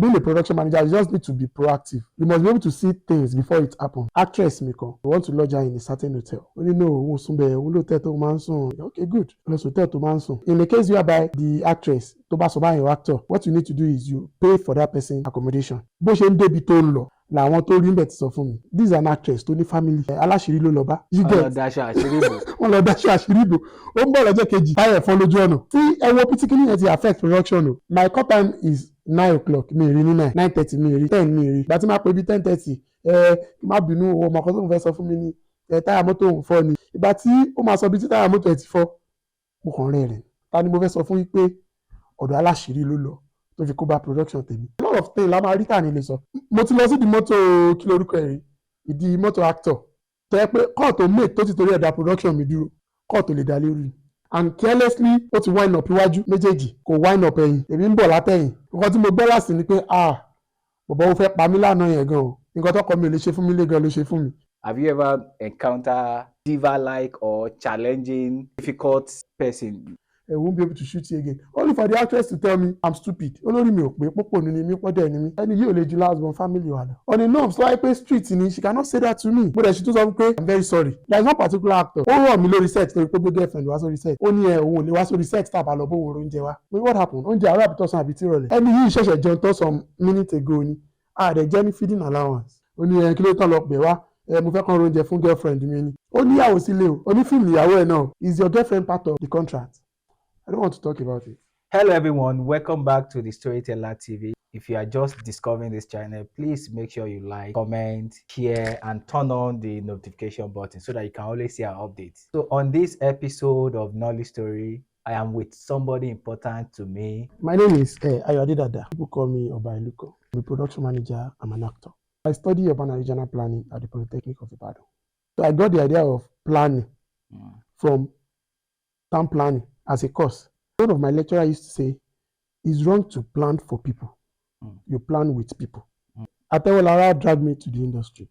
being a production manager, you just need to be proactive. You must be able to see things before it happens. Actress mi kan, you want to lodge her in a certain hotel. Ó ní no, òun sùn bẹ́ẹ̀, òun ló tẹ́ tó máa ń sùn. Okay, good. Lọ sí hotel tó máa ń sùn. In the case whereby the actress tó bá sọ bá your actor, what you need to do is you pay for that person accommodation. Bó ṣe ń débi tó ń lọ làwọn tó rí bẹ̀ ti sọ fún mi. This is an actress tó ní family. Aláṣírí ló lọ bá. Wọ́n lọ daṣọ àṣírí bò. Wọ́n lọ daṣọ àṣírí bò. Ó ń bọ̀ lọ́jọ́ kejì. Táyà ẹ̀fọn lójú ọ̀nà. Tí ẹ wo pitikini yẹn ti affect production o. My call time is 9 o'clock. Mi rí ní 9:30 mi rí 10 mi rí. Ìgbà tí máa pè bí 10:30 kí má bínú owó ọmọ kan tó ń fẹ́ sọ fún mi ní táyà mọ́tò òun fọ́ ni. Ìgbà tí ó máa sọ bí tí táyà mọ́tò ẹ̀ ti fọ́, mo kàn rẹ̀ rẹ̀. Ta ni mo fẹ́ sọ fún yín pé ọ̀dọ̀ aláṣírí ló lọ tó fi kó bá production tèmi. A lot of things la máa rí tà ní lè sọ. Mo ti lọ sí di mọ́tò kí lorúkọ ẹ̀ rí, ìdí mọ́tò actor. Tẹ́ pé kọ́ọ̀tù mate tó ti torí ẹ̀dá production mi dúró, kọ́ọ̀tù lè dá lórí. And carelessly ó ti wind up iwájú méjèèjì, kò wind up ẹ̀yìn, èmi ń bọ̀ látẹ̀yìn. Nǹkan tí mo gbọ́ láti ni pé bọ̀bọ̀ ó fẹ́ pa mí lánàá yẹn gan o. Nǹkan tó kọ mi ò lè ṣe fún mi lé gan ló ṣe fún mi. Have you ever encountered diva-like or challenging, difficult person? I won't be able to shoot you again. Only for the actress to tell me I'm stupid. Olórí mi ò pé púpọ̀ nínú mi pọ́dẹ̀ ni mi. Ẹni yìí ò lè ju last born family wa lọ. On a norm, so I pay street ni, she cannot say that to me. But she tún sọ pé I'm very sorry. There is one particular actor. Ó rọ̀ mí lórí set torí pé gbé girlfriend wá sórí set. Ó ní òun ò lè wá sórí set tàbá lọ bóun oúnjẹ wa. What happened? Oúnjẹ àárọ̀ àbí tọ̀sán àbí tírọ̀lẹ́. Ẹni yìí ṣẹ̀ṣẹ̀ jẹun tán some minutes ago ni. Àdẹ̀ jẹ́ ní feeding allowance. Ó ní kí ló tán lọ pè wá. Mo fẹ́ kàn oúnjẹ fún girlfriend mi ni. Ó níyàwó sílé o. Ó ní fíìmù ìyàwó ẹ̀ náà. Is your girlfriend part of the contract? I don't want to talk about it. Hello everyone, welcome back to the Storyteller TV. If you are just discovering this channel, please make sure you like, comment, share, and turn on the notification button so that you can always see our updates. So on this episode of Nolly Story, I am with somebody important to me. My name is Ayoade Dada. People call me Obaeluko. I'm a production manager. I'm an actor. I study urban and regional planning at the Polytechnic of Ibadan. So I got the idea of planning from town planning as a course. One of my lecturers used to say, it's wrong to plan for people. You plan with people. Atewolara dragged me to the industry.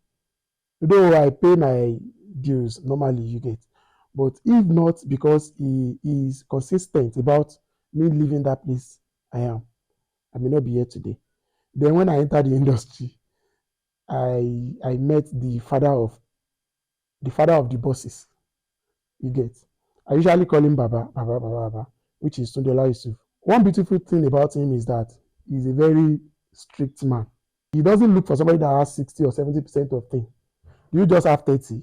Though I pay my dues, normally you get. But if not because he is consistent about me leaving that place I may not be here today. Then when I entered the industry, I met the father of the bosses. You get. I usually call him Baba, which is Tunde Yusuf. One beautiful thing about him is that he's a very strict man. He doesn't look for somebody that has 60 or 70% of things. You just have 30.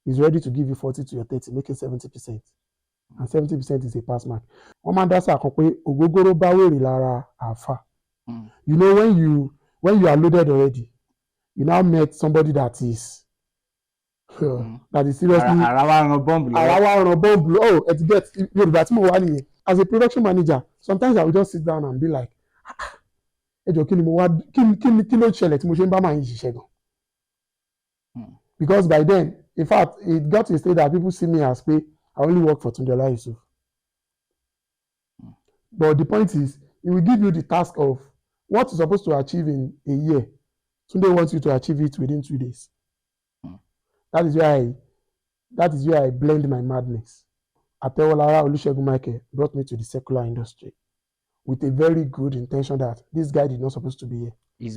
He's ready to give you 40 to your 30, making 70%. And 70% is a pass mark. One man does ogogoro baweri lara afa. You know, when you are loaded already, you now met somebody that is that is seriously as a production manager, sometimes I will just sit down and be like, because by then, in fact, it got to a state that people see me as I only work for Tunde Yusuf. But the point is, it will give you the task of what you're supposed to achieve in a year. Tunde wants you to achieve it within 2 days. That is where I blend my madness. Atewolara Olusegun Michael brought me to the secular industry with a very good intention that this guy did not supposed to be here. It's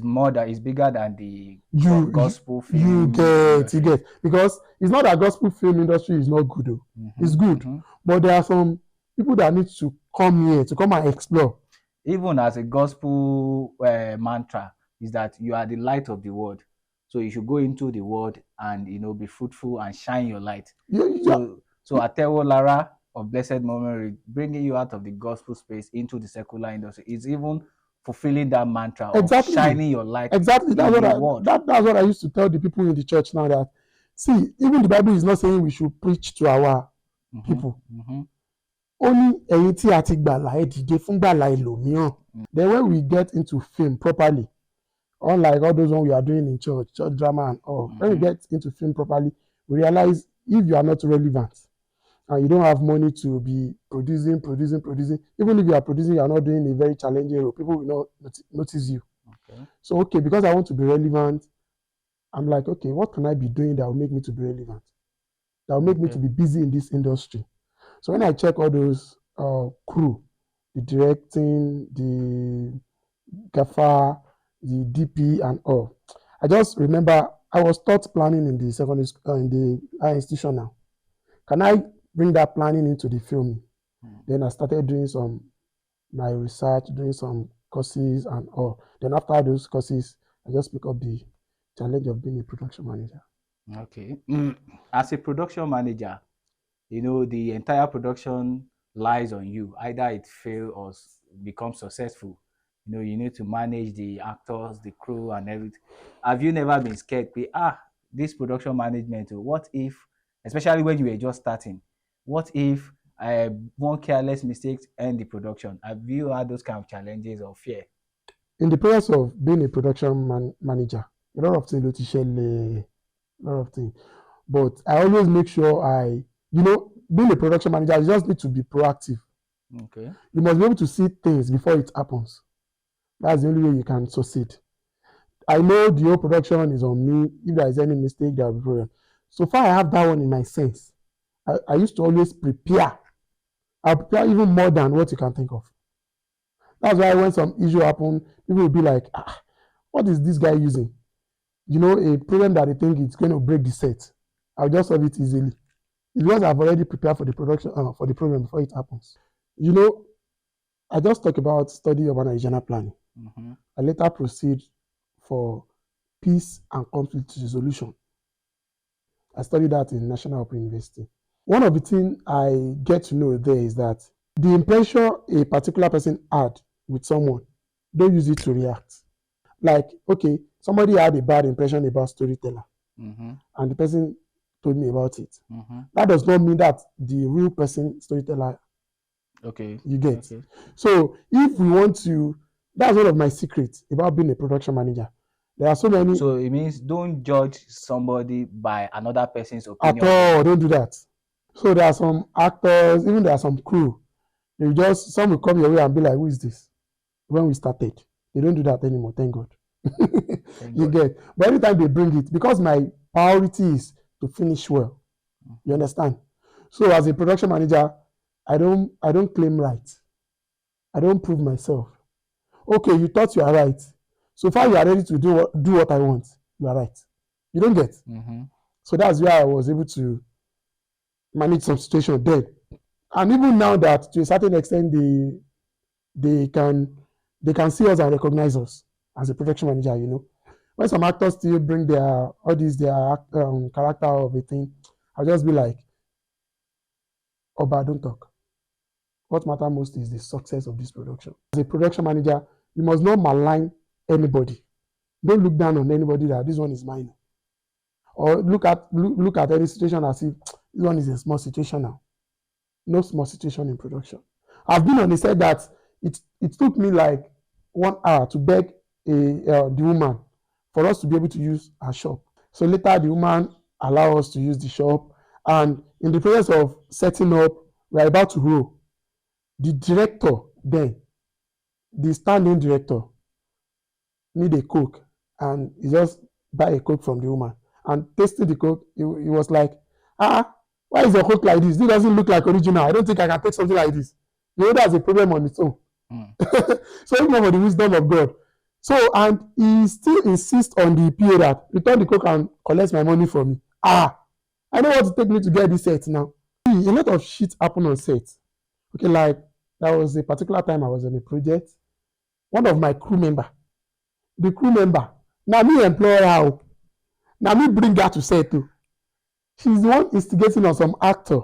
bigger than the gospel film. You get. Because it's not that gospel film industry is not good though. It's good. But there are some people that need to come here, to come and explore. Even as a gospel mantra is that you are the light of the world. So you should go into the world and, be fruitful and shine your light. So Atewolara of blessed memory, bringing you out of the gospel space into the secular industry is even fulfilling that mantra of shining your light. Exactly. That's what I used to tell the people in the church now, that, see, even the Bible is not saying we should preach to our people. Only ẹ̀yin tí a ti gbàlà ẹ dìde fún gbàlà ẹlòmíràn. Then when we get into film properly, unlike all those ones we are doing in church drama and all, when we get into film properly, we realize if you are not relevant and you don't have money to be producing, even if you are producing, you are not doing a very challenging role, people will not notice you. So, because I want to be relevant, I'm like, what can I be doing that will make me to be relevant? That will make me to be busy in this industry. So when I check all those crew, the directing, the gaffer, the DP and all. I just remember I was taught planning in the secondary school, in the higher institution now. Can I bring that planning into the filming? Then I started doing my research, doing some courses and all. Then after those courses, I just pick up the challenge of being a production manager. Okay. As a production manager, the entire production lies on you. Either it fails or becomes successful. You need to manage the actors, the crew, and everything. Have you never been scared? This production management, what if, especially when you were just starting, what if one careless mistake end the production? Have you had those kind of challenges or fear? In the process of being a production manager, a lot of things, a lot of things. But I always make sure being a production manager, you just need to be proactive. Okay. You must be able to see things before it happens. That's the only way you can succeed. I know the whole production is on me. If there is any mistake, there will be problem. So far, I have that one in my sense. I used to always prepare. I prepare even more than what you can think of. That's why when some issue happen, people will be like, what is this guy using? A problem that they think it's going to break the set. I'll just solve it easily. It's because I've already prepared for the production, for the problem before it happens. I just talk about study urban and regional planning. I later proceed for peace and conflict resolution. I studied that in National Open University. One of the things I get to know there is that the impression a particular person had with someone, don't use it to react. Like, okay, somebody had a bad impression about storyteller, and the person told me about it. That does not mean that the real person storyteller. Okay. You get. Okay. So if we want to, that's one of my secrets about being a production manager. There are so many. So it means don't judge somebody by another person's opinion. At all, don't do that. So there are some actors, even there are some crew. Some will come your way and be like, who is this? When we started. They don't do that anymore, thank God. You get. But every time they bring it, because my priority is to finish well. You understand? So as a production manager, I don't claim right. I don't prove myself. Okay, you thought you are right. So far you are ready to do what I want. You are right. You don't get. So that's where I was able to manage some situation then. And even now that to a certain extent they can see us and recognize us as a production manager, When some actors still bring their character of a thing, I'll just be like, Oba, don't talk. What matters most is the success of this production. As a production manager, you must not malign anybody. Don't look down on anybody that this one is mine. Or look at any situation as if this one is a small situation now. No small situation in production. I've been on the set that it took me like 1 hour to beg the woman for us to be able to use her shop. So later the woman allowed us to use the shop, and in the process of setting up, we are about to roll. The director then, the standing director, need a Coke, and he just buy a Coke from the woman and tasted the Coke. He was like, why is your Coke like this? This doesn't look like original. I don't think I can take something like this. That's a problem on its own. So even for the wisdom of God. So, and he still insists on the PA that return the Coke and collect my money from me. I know what to take me to get this set now. A lot of shit happened on set. Okay, like there was a particular time I was on a project. One of my crew member, now me employ her, now me bring her to set too. She's the one instigating on some actor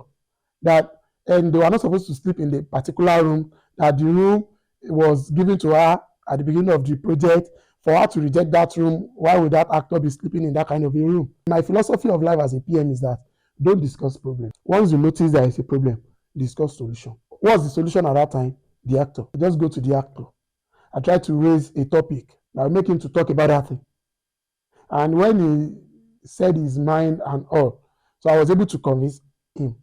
and they were not supposed to sleep in the particular room, that the room was given to her at the beginning of the project. For her to reject that room, why would that actor be sleeping in that kind of a room? My philosophy of life as a PM is that don't discuss problem. Once you notice there is a problem, discuss solution. What's the solution at that time? The actor. Just go to the actor. I try to raise a topic that will make him to talk about that thing. And when he said his mind and all, so I was able to convince him.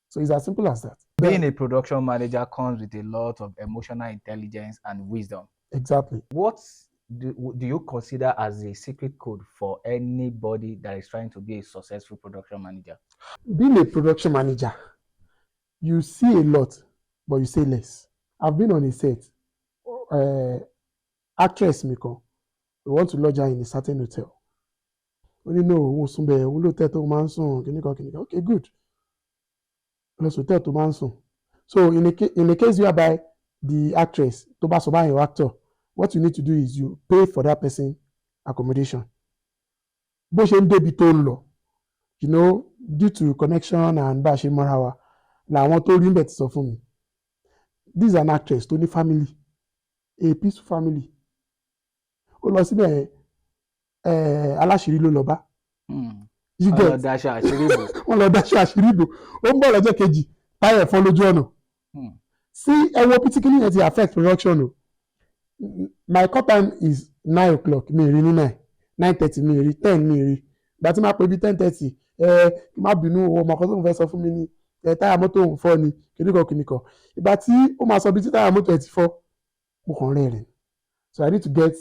So it's as simple as that. Being a production manager comes with a lot of emotional intelligence and wisdom. Exactly. What do you consider as a secret code for anybody that is trying to be a successful production manager? Being a production manager, you see a lot, but you say less. I've been on a set. Actress Miko, we want to lodge her in a certain hotel. Ó no, òun sùn bẹ́ẹ̀, òun ló tẹ́ tó máa ń sùn, kìnìkan. Okay, good. Lọ sùn tẹ́ tó máa ń sùn. So in a case whereby the actress tó bá sọ báyìí your actor, what you need to do is you pay for that person accommodation. Bó ṣe ń débi tó ń lọ, you know, due to connection and bá a ṣe mọ́ra wa, làwọn tó rí ń bẹ̀ ti sọ fún mi. This is an actress tó ní family, a peaceful family. Ó lọ síbẹ̀ aláṣìírí ló lọ bá. Wọ́n lọ daṣọ àṣírí bò. Wọ́n lọ daṣọ àṣírí bò. Ó ń bọ̀ lọ́jọ́ kejì, táyà ẹ̀fọ́ lójú ọ̀nà. Sí ẹwọ́ pitikini yẹn ti affect production o. My cut time is 9 o'clock, mi rí ní 9, 9:30 mi rí, 10 mi rí. Ìgbà tí máa pè bí 10:30, má bínú ọmọ kan tó ń fẹ́ sọ fún mi ní táyà mọ́tò òun fọ́ ni kìnìkan. Ìgbà tí ó máa sọ bí tí táyà mọ́tò ẹ̀ ti fọ́, mo kàn rẹ́rìn. So I need to get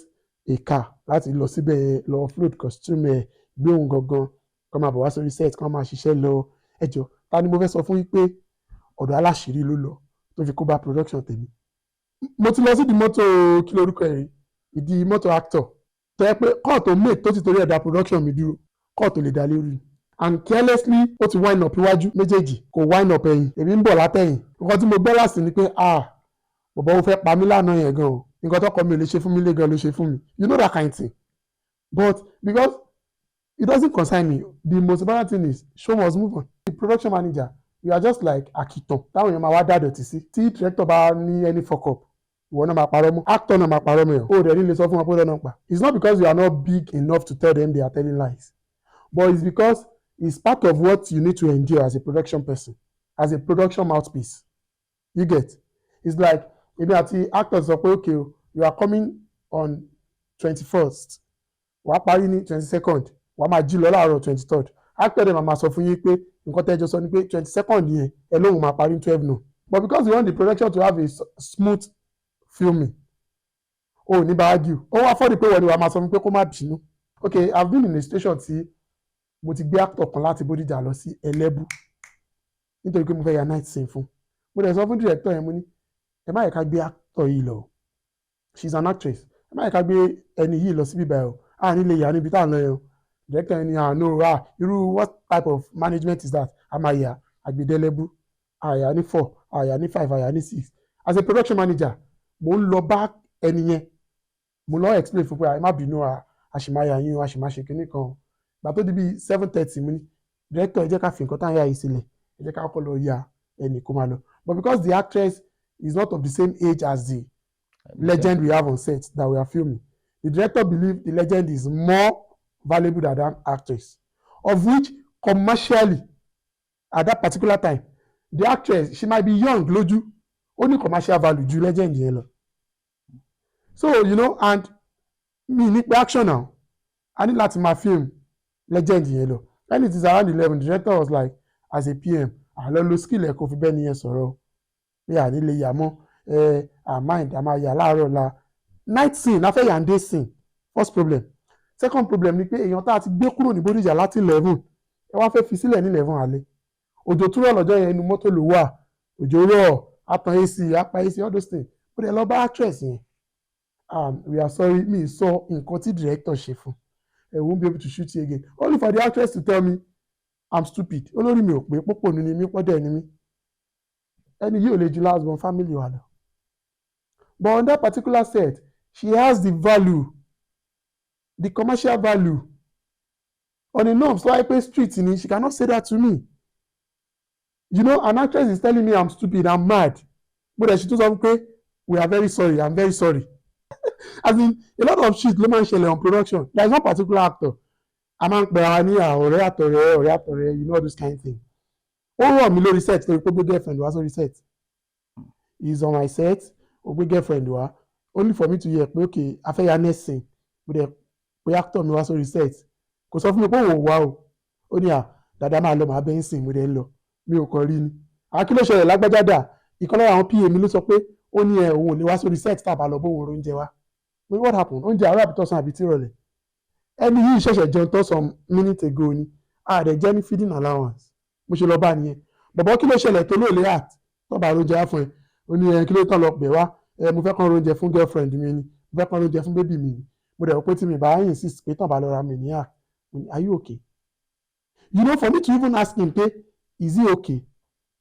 a car láti lọ síbẹ̀ lọ offload costume ẹ̀ gbé òun gangan kọ́ máa bọ̀ wá sórí set kọ́ máa ṣiṣẹ́ lọ. Ẹjọ́ ta ni mo fẹ́ sọ fún yín pé ọ̀dọ̀ aláṣìírí ló lọ tó fi kó bá production tèmi. Mo ti lọ sí ìdí mọ́tò kí lorúkọ ẹ̀ rí, ìdí mọ́tò actor tó yẹ pé kọ́ọ̀tù mate tó ti torí ẹ̀dá production mi dúró kọ́ọ̀tù lè dá lérí and carelessly ó ti wind up iwájú méjèèjì kò wind up ẹ̀yìn èmi ń bọ̀ látẹ̀yìn. Nǹkan tí mo gbọ́ láti ni pé bọ̀bọ̀ ó fẹ́ pa mí lánàá yẹn gan o, nǹkan tọ́kọ mi ò lè ṣe fún mi lé gan ló ṣe fún mi, you know that kind thing. But because it doesn't concern me, the most important thing is show must move on. The production manager, you are just like akitan táwọn èèyàn máa wá dàdọ̀tí sí. Tí director bá ní any fuck up, ìwọ náà máa parọ́ mọ́, actor náà máa parọ́ mọ́ yẹn. O rẹ̀ nílé sọ fún wọn pé ó dáná pa. It's not because you are not big enough to tell them they are telling lies, but it's because it's part of what you need to endure as a production person, as a production mouthpiece. You get? It's like èmi àti actors sọ pé okay o, you are coming on 21st, wàá parí ní 22nd, wàá máa jí lọ láàárọ̀ 23rd. Actor dem máa sọ fún yín pé nǹkan tẹ́jọ́ sọ ni pé 22nd yẹn ẹ lóhùn máa parí ní 12 no. But because you want the production to have a smooth filming, o ní bá argue. Ó wá fọ́ọ̀dì pé wọ́n ni wàá máa sọ fún pé kó má bínú. Okay, I've been in a situation tí mo ti gbé actor kan láti Bódìjà lọ sí Ẹlẹ́bú nítorí pé mo fẹ́ ya night scene fún. Mo dẹ̀ sọ fún director yẹn mo ní ẹ má yẹ ká gbé actor yìí lọ, she's an actress, ẹ má yẹ ká gbé ẹni yìí lọ síbí báyìí o, nílé ìyá níbi tá à ń lọ yẹn o. Director yẹn ni no irú what type of management is that? A máa yà àgbèdélẹ́bú, àyà ní 4, àyà ní 5, àyà ní 6. As a production manager, mo ń lọ bá ẹni yẹn, mo lọ explain fún pé ẹ má bínú àṣìmáyà yín o, àṣìmáṣe kínní kan. Gbà tó di bí 7:30 mo ní director ẹ jẹ́ ká fi nǹkan tá à ń yà yìí sílẹ̀, ẹ jẹ́ ká kọ́ lọ ya ẹnì kó máa lọ. But because the actress is not of the same age as the legend we have on set that we are filming, the director believe the legend is more valuable than that actress, of which commercially at that particular time the actress she might be young lójú, ó ní commercial value ju legend yẹn lọ. So you know, and mi ní pé action now a ní láti máa film legend yẹn lọ. When it is around 11, the director was like as a PM àlọ́ lo skill ẹ̀ kó fi bẹ́ẹ̀ nìyẹn sọ̀rọ̀ pé ànílé yà mọ́ mind àmà yà láàárọ̀ la night scene afẹ́ yà ń day scene. First problem. Second problem ni pé èèyàn tá a ti gbé kúrò ní Bódìjà láti 11 ẹ wá fẹ́ fi sílẹ̀ ní 11 alẹ́. Òjò túrọ̀ lọ́jọ́ yẹn inú mọ́tò ló wà, òjò rọ̀ atan AC apá AC all those things. Ó dẹ̀ lọ bá actress yẹn, we are sorry mi sọ nǹkan tí director ṣe fún, I won't be able to shoot you again, only for the actress to tell me I'm stupid. Olórí mi ò pé púpọ̀ nínú mi pọ́dẹ̀ ni mi, ẹni yìí ò lè ju last born family wa lọ. But on that particular set she has the value, the commercial value on a norm so I pay street ni she cannot say that to me. You know, an actress is telling me I'm stupid, I'm mad, but she tún sọ pé we are very sorry, I'm very sorry. As in a lot of shit ló máa ń ṣẹlẹ̀ on production. There is one particular actor a máa ń pè ara ní ọ̀rẹ́ àtọ̀rẹ́, you know all those kind of things. Ó rọ̀ mí lórí set torí pé gbé girlfriend wá sórí set. He is on my set, ó gbé girlfriend wá only for me to hear pé okay afẹ́yà next scene mo dẹ̀ pé actor mi wá sórí set. Kò sọ fún mi pé òun ò wá o, ó ní Dada máa lọ màá bẹ́ẹ̀ sìn mo dẹ̀ ń lọ, mi ò kàn rí ni. Kí ló ṣẹlẹ̀ lágbájá dà, ìkan lára àwọn PA mi ló sọ pé ó ní òun ò lè wá sórí set tàbá lọ bóun oúnjẹ wá. What happened? Oúnjẹ àárọ̀ àbí tọ̀sán àbí tìrọ̀lẹ́. Ẹni yìí ṣẹ̀ṣẹ̀ jẹun tán some minutes ago ni àdẹ̀ jẹ́ ní feeding allowance. Mo ṣe lọ bá nìyẹn. Bọ̀bọ̀ kí ló ṣẹlẹ̀ tó lóòlé act tó bá oúnjẹ wá fún ẹ. Ó ní kí ló tán lọ pè wá, mo fẹ́ kàn oúnjẹ fún girlfriend mi ni, mo fẹ́ kàn oúnjẹ fún baby mi ni. mo dẹ̀ rò pé tí mi bá insist pé tán bá lọ ra mi ní act, are you okay? You know, for me to even ask him pé is he okay?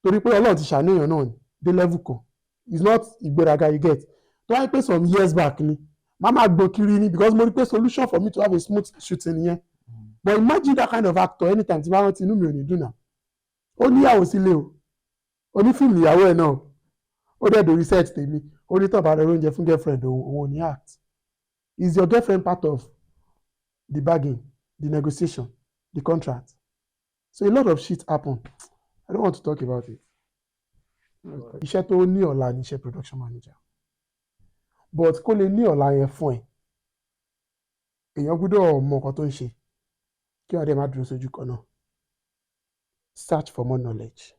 Torí pé Ọlọ́run ti ṣàníyàn náà ni dé level kan, it's not ìgbéraga you get. tó wáyé pé some years back ni mama gbọ́ kiri ni because mo rí pé solution for me to have a smooth shooting yẹn. But imagine that kind of actor anytime tí bá rántí inú mi ò ní dùn náà. Ó níyàwó sílé o, onífíìmù ìyàwó ẹ̀ náà, ó dẹ̀ do research tèmi, ó ní tàn bá rẹ oúnjẹ fún girlfriend òun ò ní act. Is your girlfriend part of the bargain, the negotiation, the contract? So a lot of shit happen. I don't want to talk about it. Iṣẹ́ tó ní ọ̀la ni iṣẹ́ production manager. But kó lè ní ọ̀la yẹn fún ẹ, èèyàn gbọ́dọ̀ mọ nǹkan tó ń ṣe kí wọ́n dẹ̀ má dúró sójú kan náà. Search for more knowledge.